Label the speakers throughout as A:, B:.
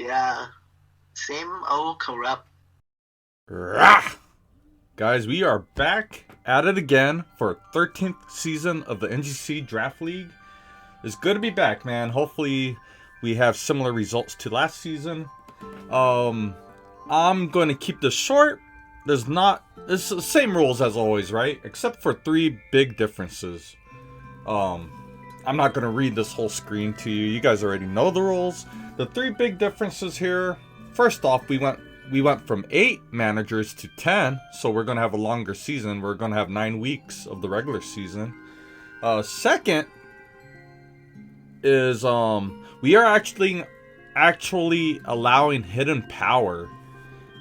A: Yeah, same old corrupt.
B: Rah! Guys, we are back at it again for 13th season of the NGC Draft League. It's good to be back, man. Hopefully we have similar results to last season. I'm going to keep this short. It's the same rules as always, right? Except for three big differences. I'm not going to read this whole screen to you. You guys already know the rules. The three big differences here. First off, we went from 8 managers to 10, so we're going to have a longer season. We're going to have 9 weeks of the regular season. Second is we are actually allowing hidden power.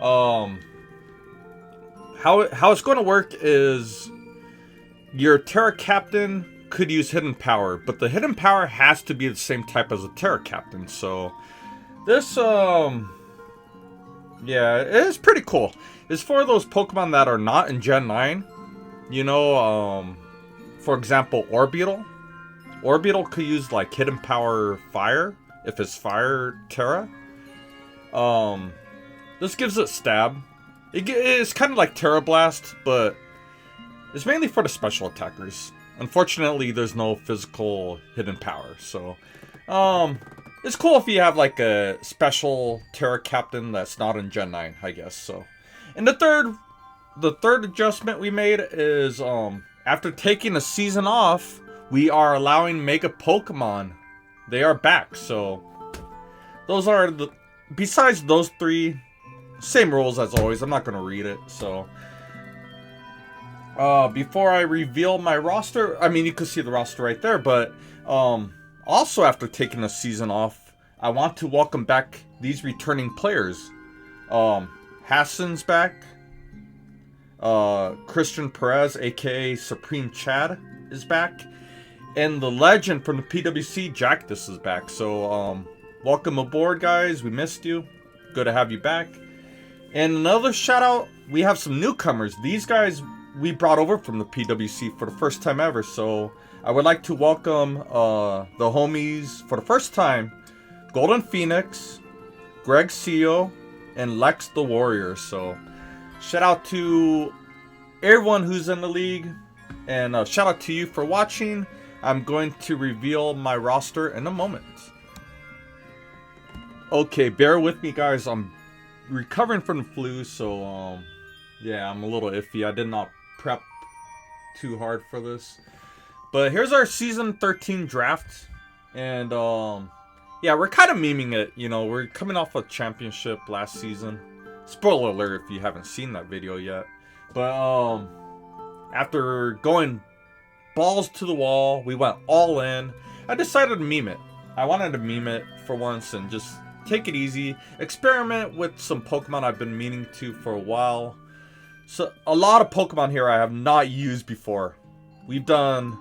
B: How it's going to work is your Tera Captain could use hidden power, but the hidden power has to be the same type as a Tera Captain. So this yeah, it is pretty cool. It's for those Pokemon that are not in Gen 9. You know, for example, Orbeetle. Orbeetle could use like hidden power fire if it's fire Tera. This gives it stab. It's kind of like Tera Blast, but it's mainly for the special attackers. Unfortunately, there's no physical hidden power, so it's cool if you have like a special Tera Captain that's not in Gen 9, I guess. So, and the third adjustment we made is after taking a season off, we are allowing Mega Pokemon. They are back, so those are besides those three, same rules as always. I'm not gonna read it, so. Before I reveal my roster, I mean, you can see the roster right there, but, also after taking a season off, I want to welcome back these returning players. Hassan's back. Christian Perez, aka Supreme Chad, is back. And the legend from the PWC, Jactus, is back. So, welcome aboard, guys. We missed you. Good to have you back. And another shout out, we have some newcomers. These guys we brought over from the PWC for the first time ever, so I would like to welcome the homies for the first time, Golden Phoenix, Gregsillo, and Lex the Warrior. So shout out to everyone who's in the league, and shout out to you for watching. I'm going to reveal my roster in a moment. Okay, bear with me, guys. I'm recovering from the flu, so yeah, I'm a little iffy. I did not prep too hard for this, but here's our season 13 draft, and yeah, we're kind of memeing it. You know, we're coming off a championship last season. Spoiler alert if you haven't seen that video yet, but after going balls to the wall, we went all in. I decided to meme it. I wanted to meme it for once and just take it easy, experiment with some Pokemon I've been meaning to for a while. So, a lot of Pokemon here I have not used before. We've done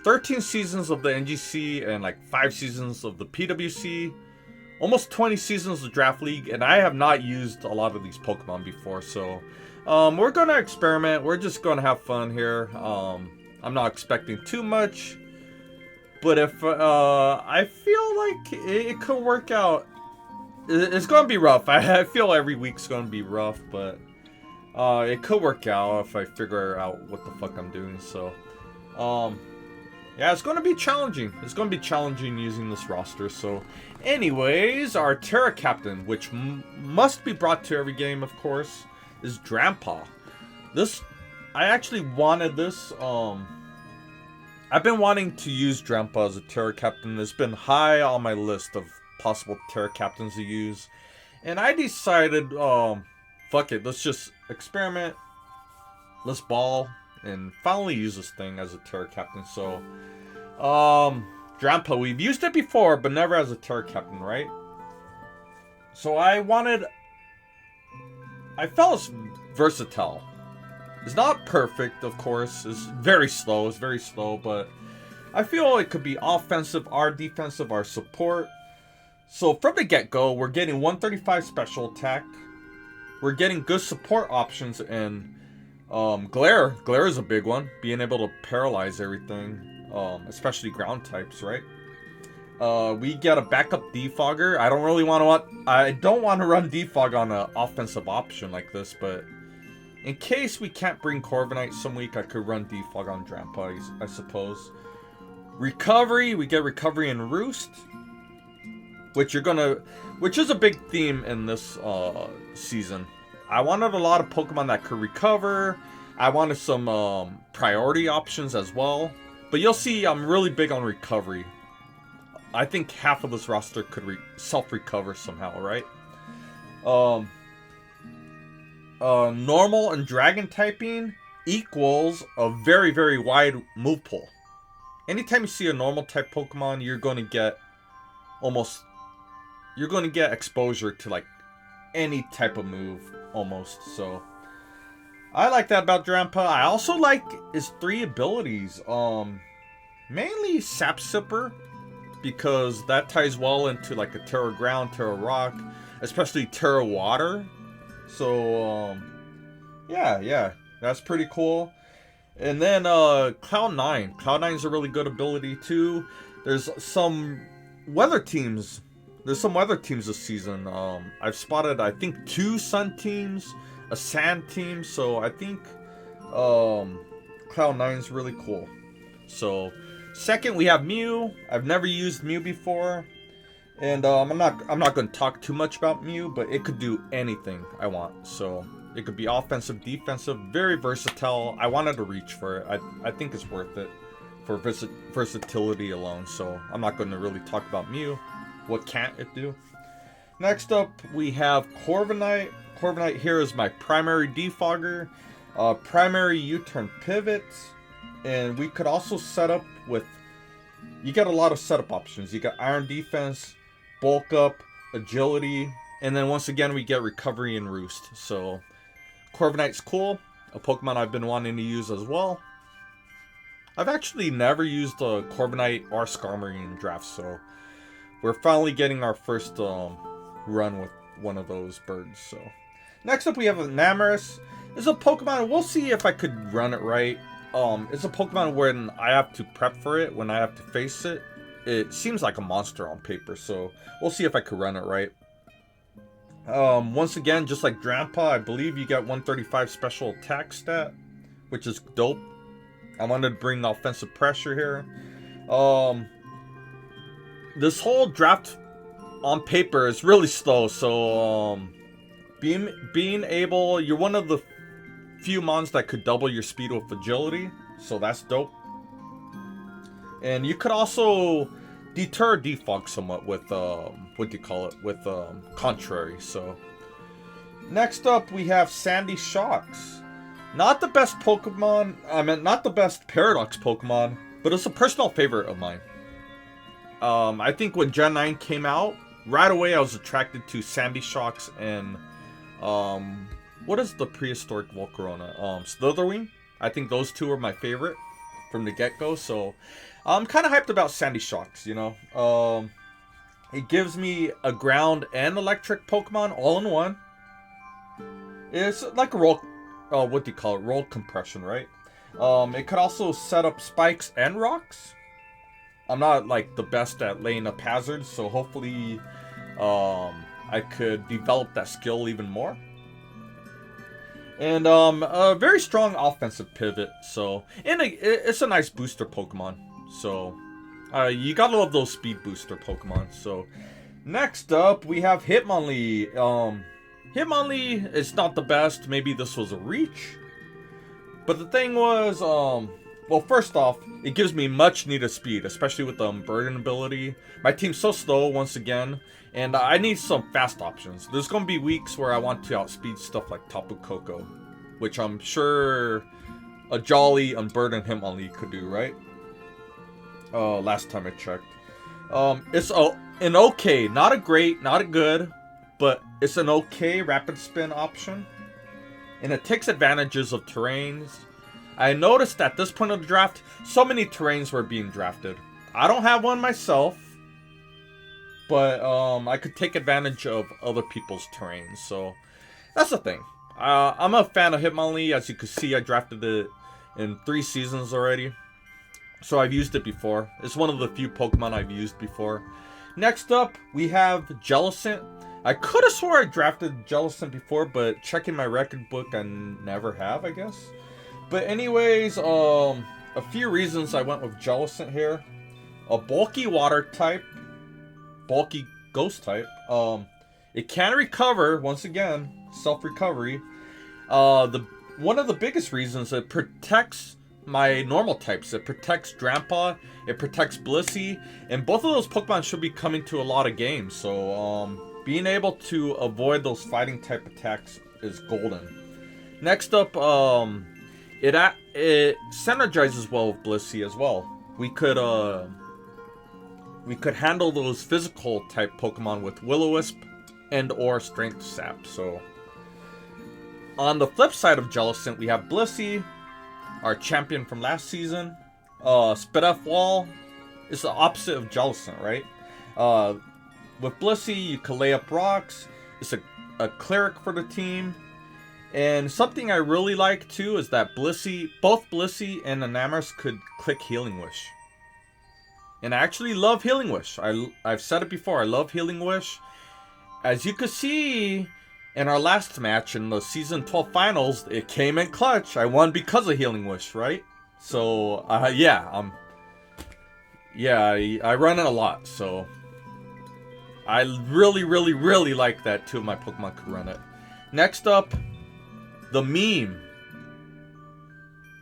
B: 13 seasons of the NGC and like 5 seasons of the PWC. Almost 20 seasons of Draft League, and I have not used a lot of these Pokemon before. So, we're going to experiment. We're just going to have fun here. I'm not expecting too much. But if I feel like it could work out, it's going to be rough. I feel every week's going to be rough, but it could work out if I figure out what the fuck I'm doing. So, yeah, it's going to be challenging. It's going to be challenging using this roster. So, anyways, our Tera Captain, which must be brought to every game, of course, is Drampa. I actually wanted this. I've been wanting to use Drampa as a Tera Captain. It's been high on my list of possible Tera Captains to use. And I decided, fuck it, let's just experiment. Let's ball and finally use this thing as a Tera Captain. So, Drampa, we've used it before, but never as a Tera Captain, right? So I felt it's versatile. It's not perfect, of course. It's very slow. But I feel it could be offensive, or defensive, or support. So from the get-go, we're getting 135 special attack. We're getting good support options in Glare. Glare is a big one. Being able to paralyze everything, especially ground types, right? We get a backup defogger. I don't want to run defog on an offensive option like this, but in case we can't bring Corviknight some week, I could run defog on Drampa, I suppose. Recovery, we get recovery and roost, which is a big theme in this season. I wanted a lot of Pokemon that could recover. I wanted some priority options as well. But you'll see I'm really big on recovery. I think half of this roster could self-recover somehow, right? Normal and Dragon typing equals a very, very wide move pool. Anytime you see a normal type Pokemon, you're going to get exposure to like any type of move almost. So I like that about Drampa. I also like his 3 abilities. Mainly Sap Sipper, because that ties well into like a Tera Ground, Tera Rock, especially Tera Water. So yeah, that's pretty cool. And then Cloud9. Cloud9 is a really good ability too. There's some weather teams. There's some weather teams this season. I've spotted, I think, 2 sun teams, a sand team. So I think Cloud9 is really cool. So second, we have Mew. I've never used Mew before, and I'm not going to talk too much about Mew, but it could do anything I want. So it could be offensive, defensive, very versatile. I wanted to reach for it. I think it's worth it for versatility alone. So I'm not going to really talk about Mew. What can't it do? Next up, we have Corviknight. Corviknight here is my primary defogger, primary U-turn pivots, and we could also set up with. You get a lot of setup options. You got Iron Defense, Bulk Up, Agility, and then once again we get Recovery and Roost. So Corviknight's cool, a Pokemon I've been wanting to use as well. I've actually never used a Corviknight or Skarmory in drafts, so we're finally getting our first run with one of those birds. So next up we have Enamorus. It's a Pokemon, we'll see if I could run it right. It's a Pokemon when I have to prep for it, when I have to face it. It seems like a monster on paper, so we'll see if I could run it right. Once again, just like Drampa, I believe you get 135 special attack stat, which is dope. I wanted to bring the offensive pressure here. This whole draft on paper is really slow, so being able, you're one of the few mons that could double your speed with agility, so that's dope. And you could also deter defog somewhat with with contrary. So next up we have SandyShock. Not the best Pokemon, not the best Paradox Pokemon, but it's a personal favorite of mine. I think when Gen 9 came out, right away I was attracted to SandyShock and what is the prehistoric Volcarona? Slitherwing. I think those two are my favorite from the get-go. So I'm kind of hyped about SandyShock, you know. It gives me a ground and electric Pokemon all in one. It's like a roll, roll compression, right? It could also set up spikes and rocks. I'm not like the best at laying up hazards, so hopefully I could develop that skill even more. And a very strong offensive pivot, so it's a nice booster Pokemon. So you gotta love those speed booster Pokemon. So next up we have Hitmonlee. Hitmonlee is not the best. Maybe this was a reach, but the thing was, well, first off, it gives me much needed speed, especially with the Burden ability. My team's so slow once again, and I need some fast options. There's going to be weeks where I want to outspeed stuff like Tapu Koko, which I'm sure a Jolly Unburdened Hitmonlee could do, right? Last time I checked. It's an okay, not a great, not a good, but it's an okay rapid spin option. And it takes advantages of terrains. I noticed at this point of the draft, so many terrains were being drafted. I don't have one myself, but I could take advantage of other people's terrains. So that's the thing. I'm a fan of Hitmonlee. As you can see, I drafted it in 3 seasons already. So I've used it before. It's one of the few Pokemon I've used before. Next up, we have Jellicent. I could have swore I drafted Jellicent before, but checking my record book, I never have, I guess. But anyways, a few reasons I went with Jellicent here. A bulky water type, bulky ghost type. It can recover, once again, self-recovery. One of the biggest reasons, it protects my normal types. It protects Drampa, it protects Blissey, and both of those Pokemon should be coming to a lot of games. So, being able to avoid those fighting type attacks is golden. Next up, it synergizes well with Blissey as well. We could handle those physical type Pokemon with Will-O-Wisp and or Strength Sap. So, on the flip side of Jellicent, we have Blissey, our champion from last season. Spit-F Wall is the opposite of Jellicent, right? With Blissey, you can lay up rocks. It's a cleric for the team. And something I really like too is that both Blissey and Enamorus could click Healing Wish. And I actually love Healing Wish. I've said it before, I love Healing Wish. As you could see in our last match in the Season 12 Finals, it came in clutch. I won because of Healing Wish, right? So, I run it a lot, so I really, really, really like that two of my Pokemon could run it. Next up, the meme.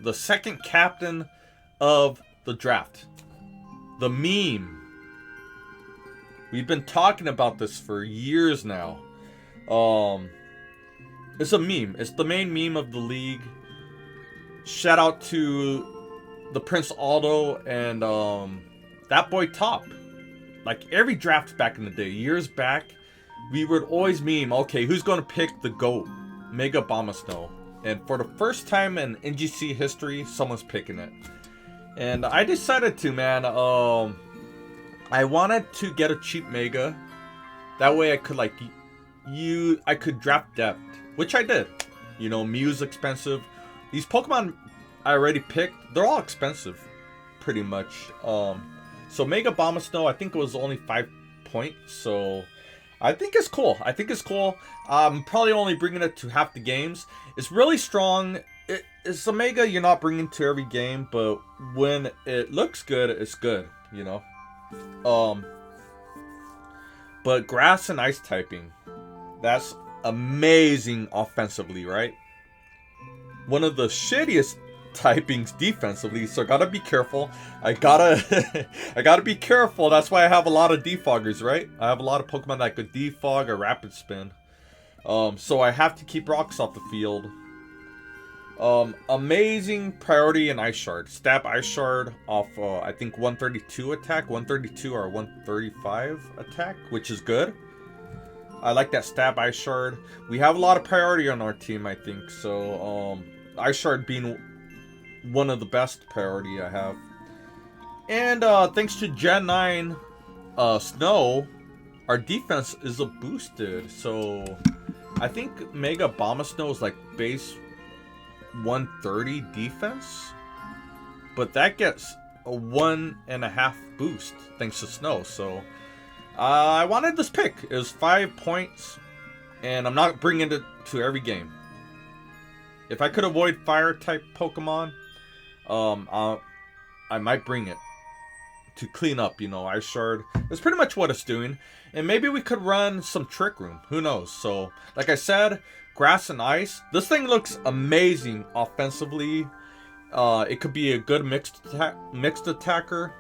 B: The second captain of the draft. The meme. We've been talking about this for years now. It's a meme. It's the main meme of the league. Shout out to the Prince Aldo and that boy Top. Like every draft back in the day, years back, we would always meme, okay, who's going to pick the GOAT? Mega Abomasnow. And for the first time in NGC history, someone's picking it. And I decided to, man, I wanted to get a cheap Mega. That way I could, like, I could draft depth, which I did. You know, Mew's expensive. These Pokemon I already picked, they're all expensive, pretty much. So Mega Abomasnow, I think it was only 5 points, so I think it's cool. I'm probably only bringing it to half the games. It's really strong. It's a Mega you're not bringing to every game, but when it looks good, it's good, you know. But Grass and Ice typing, that's amazing offensively, right? One of the shittiest typings defensively, so I gotta be careful. I gotta be careful. That's why I have a lot of defoggers, right? I have a lot of Pokemon that could defog or rapid spin. So I have to keep rocks off the field. Amazing priority in Ice Shard. Stab Ice Shard off, I think 132 attack, 132 or 135 attack, which is good. I like that Stab Ice Shard. We have a lot of priority on our team, I think. So, Ice Shard being one of the best priority I have. And thanks to Gen 9 Snow, our defense is boosted. So I think Mega Abomasnow is like base 130 defense, but that gets a 1.5 boost thanks to Snow. So I wanted this pick. It was 5 points, and I'm not bringing it to every game. If I could avoid fire type Pokemon, I might bring it to clean up, you know, Ice Shard. That's pretty much what it's doing. And maybe we could run some Trick Room. Who knows? So, like I said, Grass and Ice. This thing looks amazing offensively. It could be a good mixed attacker.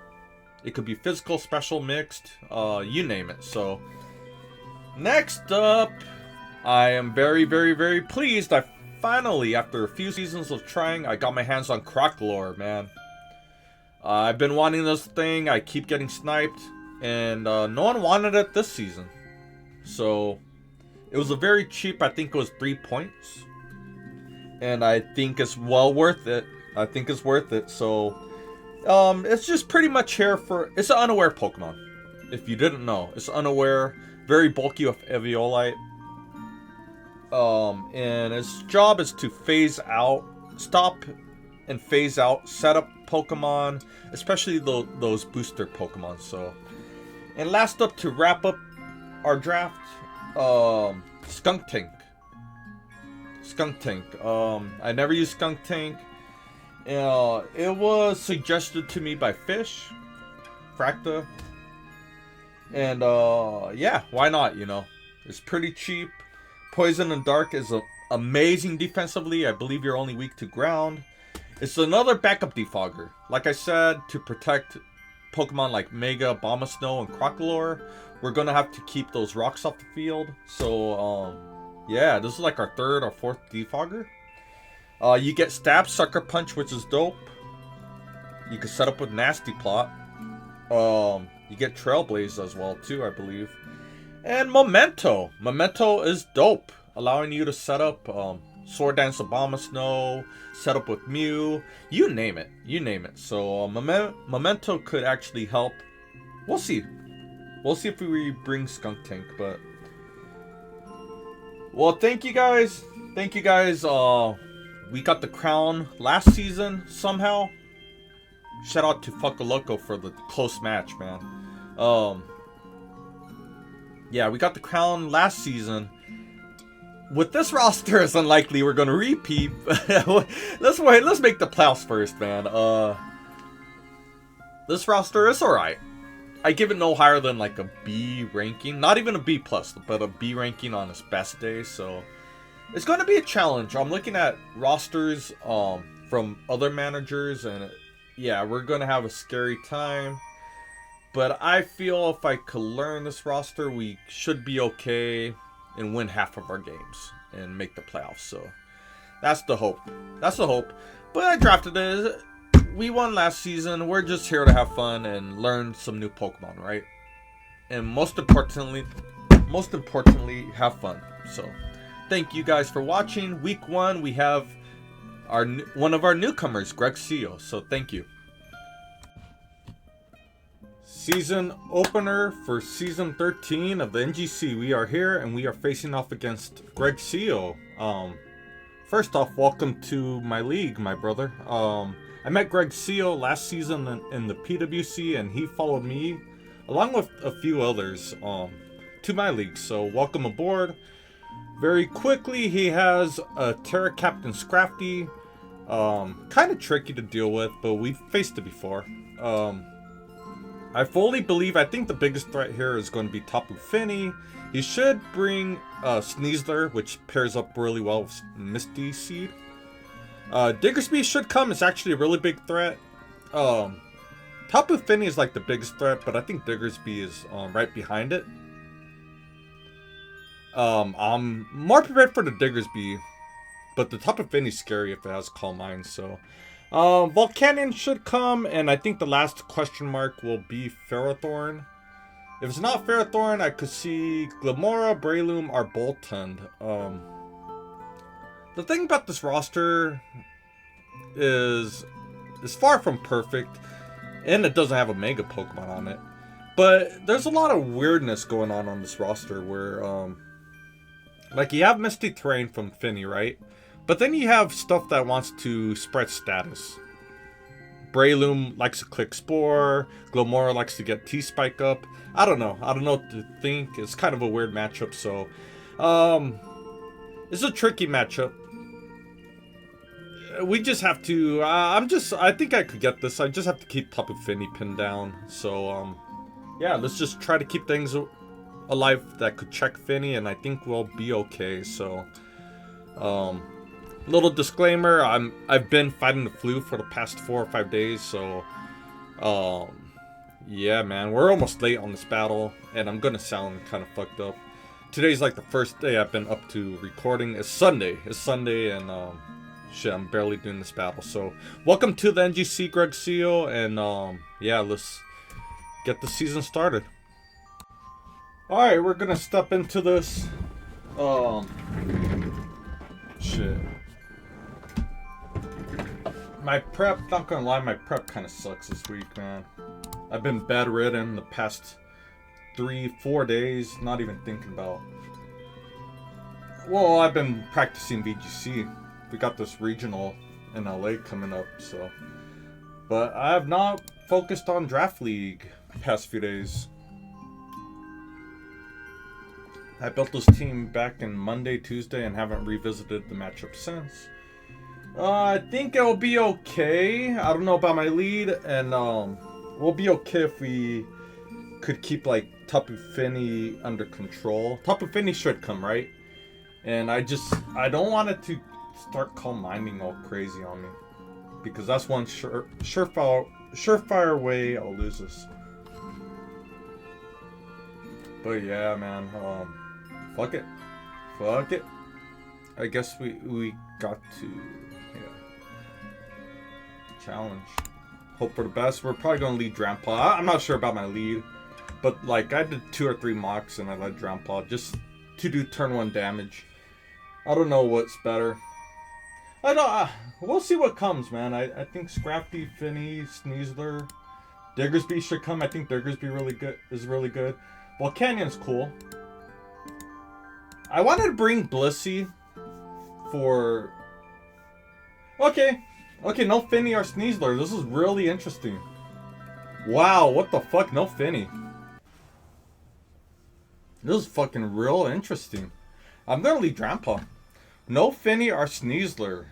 B: It could be physical, special, mixed. You name it. So, next up, I am very, very, very pleased. I finally, after a few seasons of trying, I got my hands on Crocalor, man. I've been wanting this thing. I keep getting sniped. And no one wanted it this season. So, it was a very cheap, I think it was 3 points. And I think it's well worth it. I think it's worth it. So, it's just pretty much here for... It's an unaware Pokemon. If you didn't know. It's unaware. Very bulky with Eviolite. And its job is to phase out, stop and phase out, set up Pokemon, especially those booster Pokemon. So, and last up to wrap up our draft, Skunk Tank. I never used Skunk Tank. It was suggested to me by Fish, Fracta, and yeah, why not? You know, it's pretty cheap. Poison and Dark is amazing defensively. I believe you're only weak to ground. It's another backup defogger, like I said, to protect Pokemon like Mega Abomasnow and Crocalor. We're gonna have to keep those rocks off the field. So yeah, this is like our third or fourth defogger. You get Stab, Sucker Punch, which is dope. You can set up with Nasty Plot. You get Trailblaze as well too, I believe. And Memento. Memento is dope, allowing you to set up Sword Dance Abomasnow, set up with Mew, you name it. So Memento could actually help. We'll see. We'll see if we bring Skunk Tank, but well, thank you guys. We got the crown last season somehow. Shout out to Fuckaloco for the close match, man. Yeah, we got the crown last season. With this roster, it's unlikely we're gonna repeat. Let's make the playoffs first, man. This roster is alright. I give it no higher than like a B ranking. Not even a B plus, but a B ranking on its best day. So it's gonna be a challenge. I'm looking at rosters from other managers, and yeah, we're gonna have a scary time. But I feel if I could learn this roster, we should be okay and win half of our games and make the playoffs. So that's the hope. But I drafted it. We won last season. We're just here to have fun and learn some new Pokemon, right? And most importantly, have fun. So thank you guys for watching. Week 1, we have one of our newcomers, Gregsillo. So thank you. Season opener for season 13 of the NGC. We are here and we are facing off against Gregsillo. First off, welcome to my league, my brother. I met Gregsillo last season in the PWC, and he followed me along with a few others to my league. So welcome aboard. Very quickly, he has a Tera Captain Scrafty. Kind of tricky to deal with, but we've faced it before. I fully believe, I think the biggest threat here is going to be Tapu Fini. He should bring Sneasler, which pairs up really well with Misty Seed. Diggersby should come. It's actually a really big threat. Tapu Fini is like the biggest threat, but I think Diggersby is right behind it. I'm more prepared for the Diggersby, but the Tapu Fini is scary if it has Calm Mind, so... Volcanion should come, and I think the last question mark will be Ferrothorn. If it's not Ferrothorn, I could see Glimmora, Breloom, or Boltund. The thing about this roster is it's far from perfect, and it doesn't have a Mega Pokemon on it. But there's a lot of weirdness going on this roster where, like you have Misty Terrain from Fini, right? But then you have stuff that wants to spread status. Breloom likes to click Spore. Glimmora likes to get T-Spike up. I don't know what to think. It's kind of a weird matchup, so... it's a tricky matchup. We just have to... I think I could get this. I just have to keep Tapu Fini pinned down. So, yeah, let's just try to keep things alive that could check Fini, and I think we'll be okay, so... Little disclaimer, I've been fighting the flu for the past 4 or 5 days, so yeah, man, we're almost late on this battle, and I'm gonna sound kind of fucked up. Today's like the first day I've been up to recording. It's Sunday, and shit, I'm barely doing this battle. So welcome to the NGC, Gregsillo, and yeah, let's get the season started. All right, we're gonna step into this. Shit. My prep, not gonna lie, my prep kind of sucks this week, man. I've been bedridden the past 3-4 days, not even thinking about... Well, I've been practicing VGC. We got this regional in LA coming up, so... But I have not focused on Draft League the past few days. I built this team back in Monday, Tuesday, and haven't revisited the matchup since. I think it'll be okay. I don't know about my lead, and we'll be okay if we could keep like Tapu Fini under control. Tapu Fini should come, right? And I don't want it to start calm minding all crazy on me, because that's one surefire way I'll lose this. But yeah, man, fuck it. I guess we got to challenge. Hope for the best. We're probably gonna lead Drampa. I'm not sure about my lead, but like I did 2 or 3 mocks and I led Drampa just to do turn 1 damage. I don't know what's better. We'll see what comes, man. I think Scrafty, Fini, Sneasler, Diggersby should come. I think Diggersby is really good. Volcanion's cool. I wanted to bring Blissey for... Okay, no Fini or Sneasler. This is really interesting. Wow, what the fuck? No Fini. This is fucking real interesting. I'm gonna leave Drampa. No Fini or Sneasler.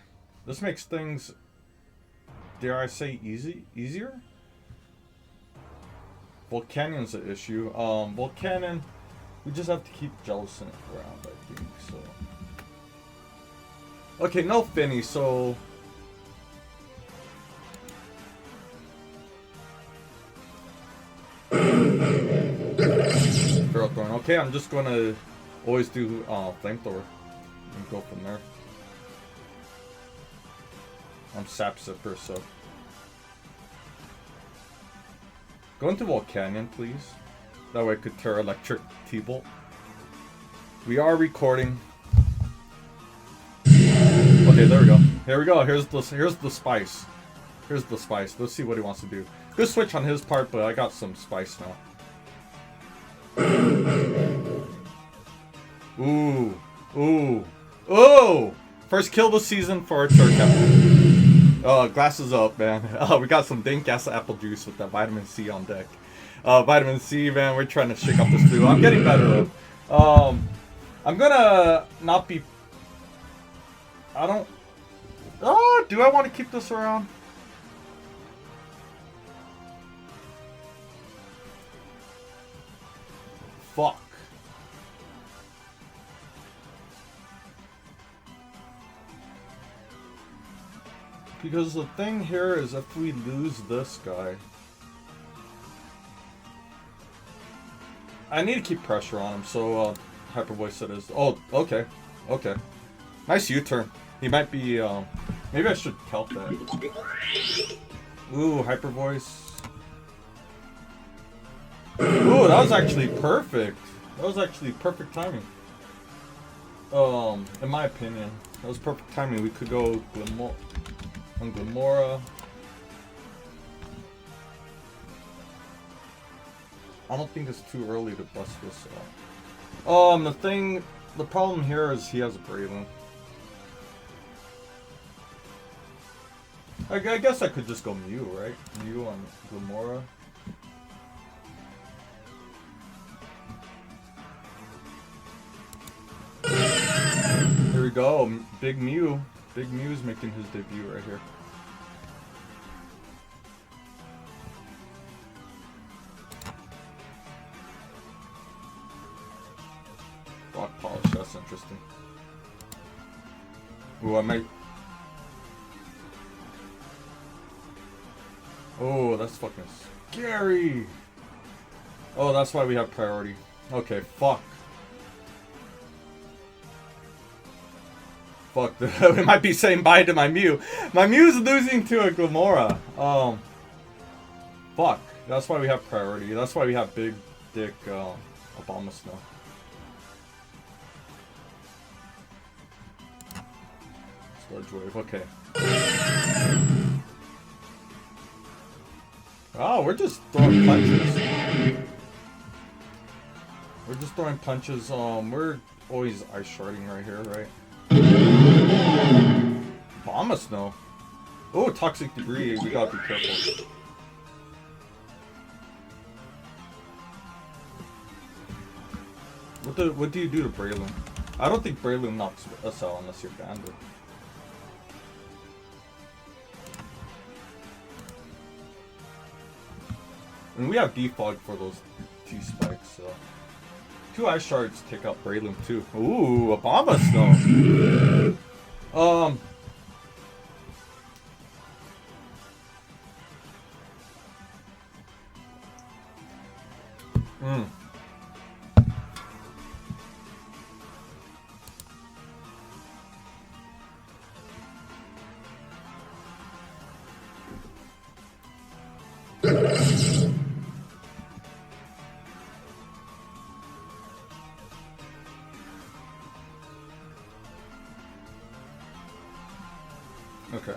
B: This makes things, dare I say, easier? Volcanion's an issue. Volcanion, we just have to keep Jellicent around, I think, so. Okay, no Fini, so... Ferrothorn. Okay, I'm just gonna always do Flamethrower and go from there. I'm Sap Sipper, so... Go into Volcanion, please. That way I could Tera Electric T-Bolt. We are recording. Okay, there we go. Here we go. Here's the spice. Here's the spice. Let's see what he wants to do. Good switch on his part, but I got some spice now. Ooh. First kill of the season for Tera Captain. Glasses up, man. We got some dank ass apple juice with that vitamin C on deck. Vitamin C, man, we're trying to shake up this flu. I'm getting better though. I'm gonna not be... I don't... do I want to keep this around? Fuck. Because the thing here is if we lose this guy... I need to keep pressure on him, so Hyper Voice it is. Oh, okay. Okay. Nice U-turn. He might be, maybe I should kelp that. Ooh, Hyper Voice. Ooh, that was actually perfect. That was actually perfect timing. In my opinion. That was perfect timing. We could go Glimmora. I don't think it's too early to bust this out. The problem here is he has a Breloom. I guess I could just go Mew, right? Mew on Glimmora. Here we go, Big Mew. Big Mew's making his debut right here. Rock Polish, that's interesting. Ooh, I might... Oh, that's fucking scary! Oh, that's why we have priority. Okay, fuck. Fuck, we might be saying bye to my Mew. My Mew's losing to a Glimmora. Fuck. That's why we have priority. That's why we have Big Dick Abomasnow. Sludge Wave, okay. Oh, we're just throwing punches. We're just throwing punches. We're always ice sharding right here, right? Abomasnow. Oh, toxic debris. We gotta be careful. What do you do to Breloom? I don't think Breloom knocks us out unless you're banded. And we have defog for those 2 spikes, so 2 ice shards take out Breloom too. Ooh, Abomasnow. Okay.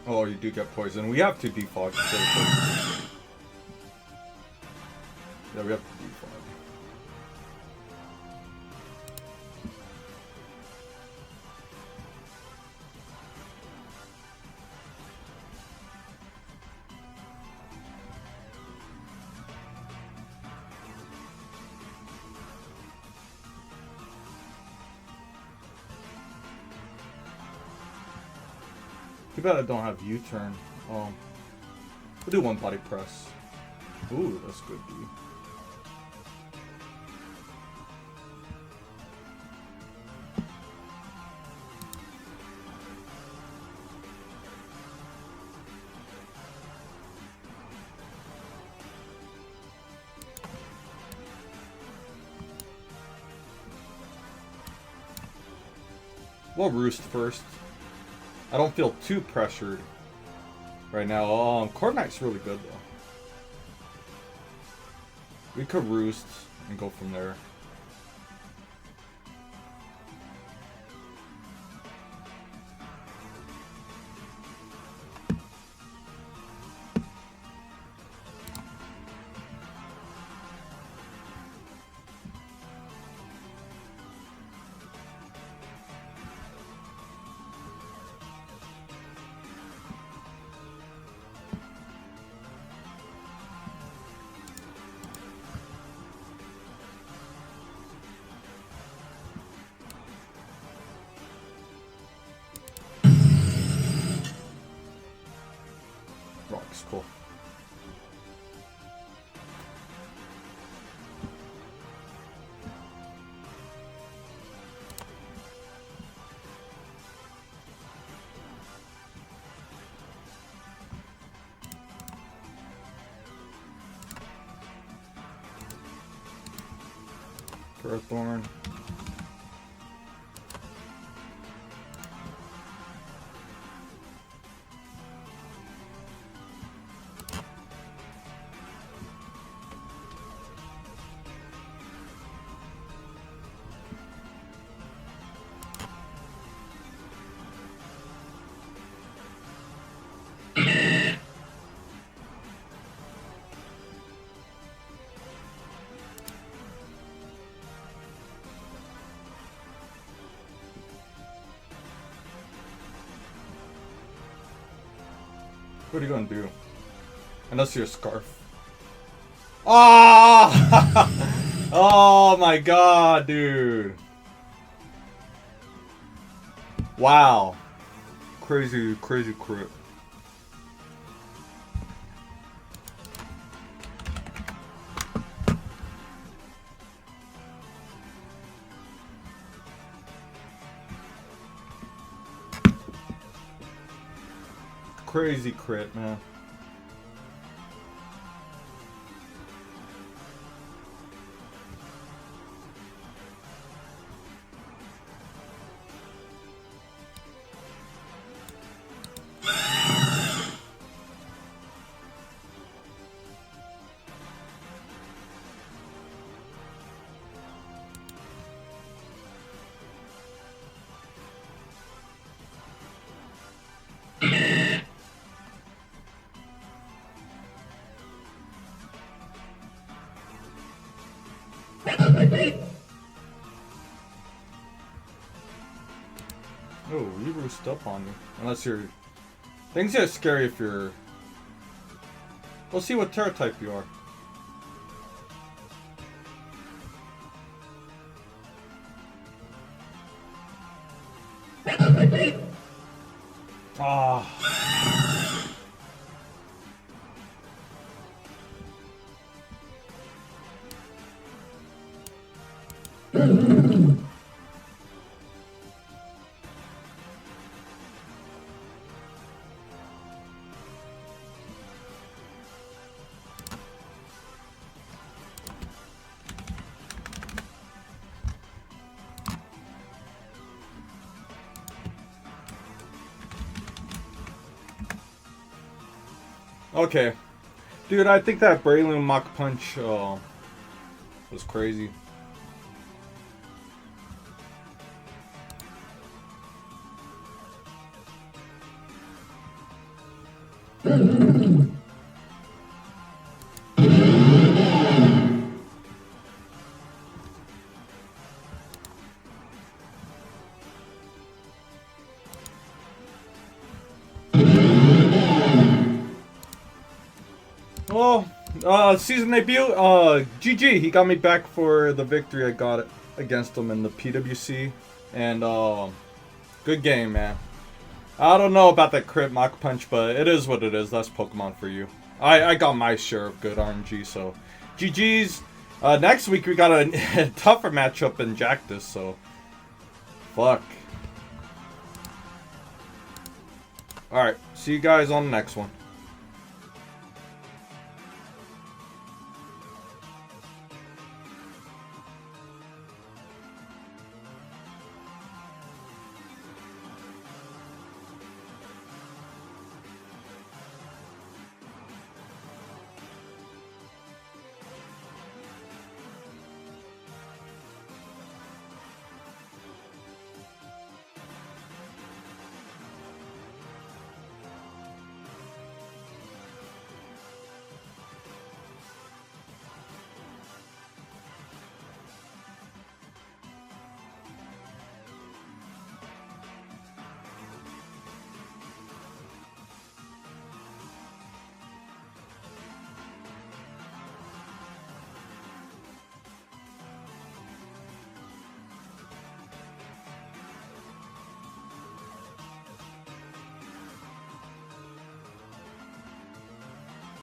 B: Oh, you do get poison. We have to defog. Yeah, we have to defog. Too bad I don't have U-turn. We'll do 1 body press. Ooh, that's good, dude. We'll roost first. I don't feel too pressured right now. Corviknight's really good though. We could roost and go from there. Rock's cool. Ferrothorn. What are you gonna do? Unless you're a scarf. Ah! Oh my god, dude. Wow. Crazy, crazy crit. Crazy crit, man. boost up on you. Unless you're... Things get scary if you're... We'll see what Terra type you are. Ah. Okay. Dude, I think that Breloom Mach Punch was crazy. Well, season debut, GG, he got me back for the victory I got against him in the PWC, and, good game, man. I don't know about that crit Mach Punch, but it is what it is. That's Pokemon for you. I got my share of good RNG, so GG's. Next week we got a tougher matchup in Jactus, so fuck. Alright, see you guys on the next one.